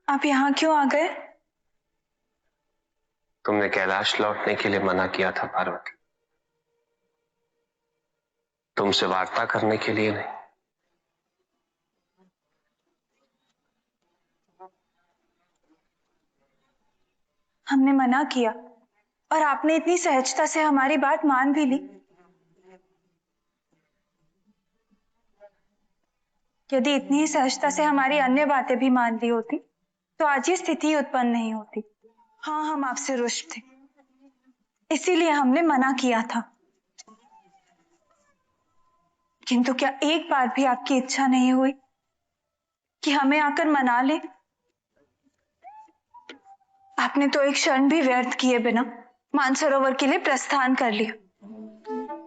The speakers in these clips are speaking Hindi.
आप यहाँ क्यों आ गए? तुमने कैलाश लौटने के लिए मना किया था पार्वती, तुमसे वार्ता करने के लिए नहीं। हमने मना किया और आपने इतनी सहजता से हमारी बात मान भी ली। यदि इतनी ही सहजता से हमारी अन्य बातें भी मान ली होती तो आज ये स्थिति उत्पन्न नहीं होती। हाँ, हम आपसे रुष्ट थे, इसीलिए हमने मना किया था। किंतु क्या एक बार भी आपकी इच्छा नहीं हुई कि हमें आकर मना ले? आपने तो एक क्षण भी व्यर्थ किए बिना मानसरोवर के लिए प्रस्थान कर लिया।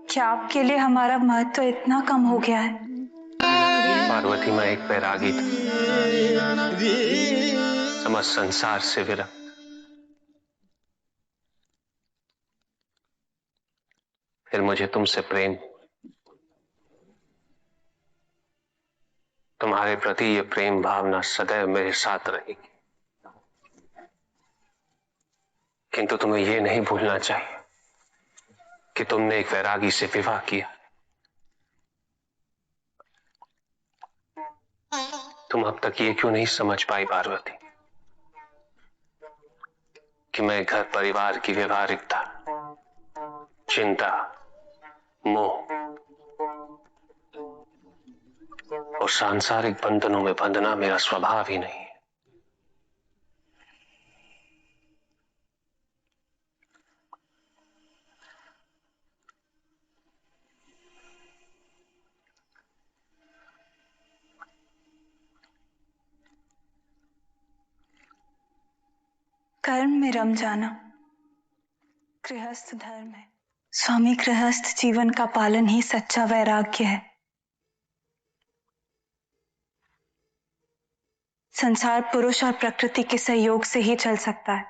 क्या आपके लिए हमारा महत्व इतना कम हो गया है? पार्वती, मैं एक बैरागी था, समस्त संसार से विरक्त। फिर मुझे तुमसे प्रेम, तुम्हारे प्रति ये प्रेम भावना सदैव मेरे साथ रहेगी। किंतु तुम्हें यह नहीं भूलना चाहिए कि तुमने एक वैरागी से विवाह किया। तुम अब तक ये क्यों नहीं समझ पाई पार्वती कि मैं घर परिवार की व्यवहारिकता, चिंता, मोह और सांसारिक बंधनों में बंधना मेरा स्वभाव ही नहीं है। कर्म में रम जाना गृहस्थ धर्म है स्वामी। गृहस्थ जीवन का पालन ही सच्चा वैराग्य है। संसार पुरुष और प्रकृति के सहयोग से ही चल सकता है।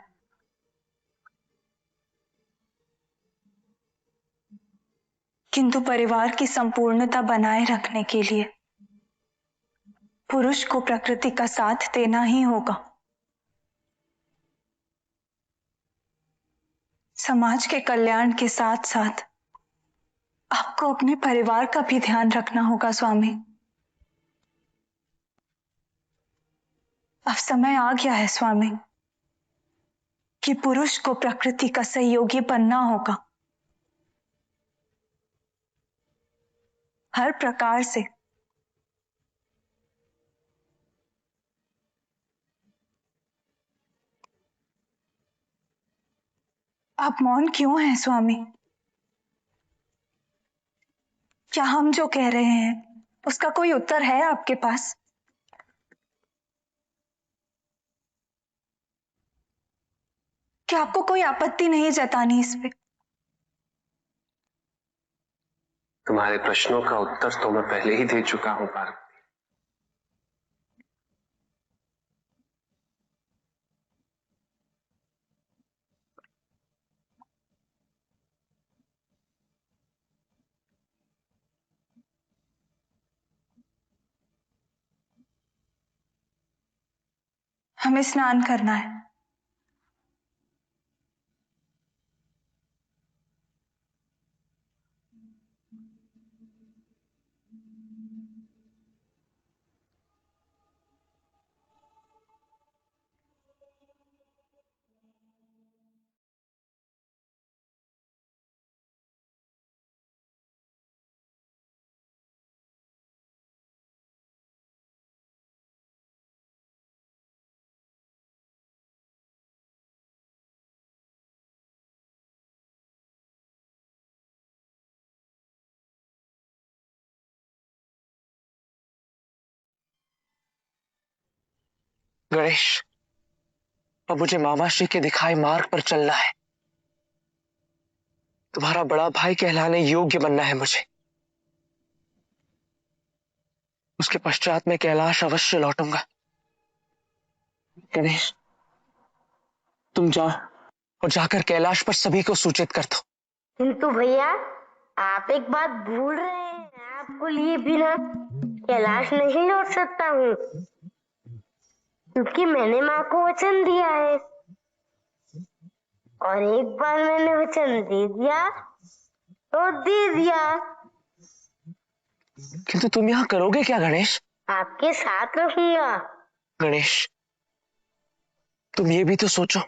किंतु परिवार की संपूर्णता बनाए रखने के लिए पुरुष को प्रकृति का साथ देना ही होगा। समाज के कल्याण के साथ साथ आपको अपने परिवार का भी ध्यान रखना होगा स्वामी। अब समय आ गया है स्वामी कि पुरुष को प्रकृति का सहयोगी बनना होगा। हर प्रकार से। आप मौन क्यों हैं स्वामी? क्या हम जो कह रहे हैं उसका कोई उत्तर है आपके पास? क्या आपको कोई आपत्ति नहीं जतानी इस पे? तुम्हारे प्रश्नों का उत्तर तो मैं पहले ही दे चुका हूं पार्वती। हमें स्नान करना है। गणेश, अब मुझे मामाश्री के दिखाए मार्ग पर चलना है। तुम्हारा बड़ा भाई कहलाने योग्य बनना है मुझे। उसके पश्चात मैं कैलाश अवश्य लौटूंगा। गणेश, तुम जाओ और जाकर कैलाश पर सभी को सूचित कर दो। किंतु भैया, आप एक बात भूल रहे हैं। आपको लिए बिना कैलाश नहीं लौट सकता हूँ। क्योंकि मैंने माँ को वचन दिया है, और एक बार मैंने वचन दे दिया तो दे दिया। किंतु तुम यहाँ करोगे क्या गणेश? आपके साथ रहूंगा। गणेश, तुम ये भी तो सोचो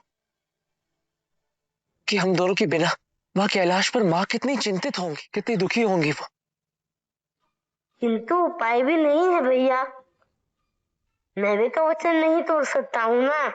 कि हम दोनों के बिना वहां कैलाश पर माँ कितनी चिंतित होंगी, कितनी दुखी होंगी वो। किंतु उपाय भी नहीं है भैया, मैं भी तो वचन नहीं तोड़ सकता हूँ ना।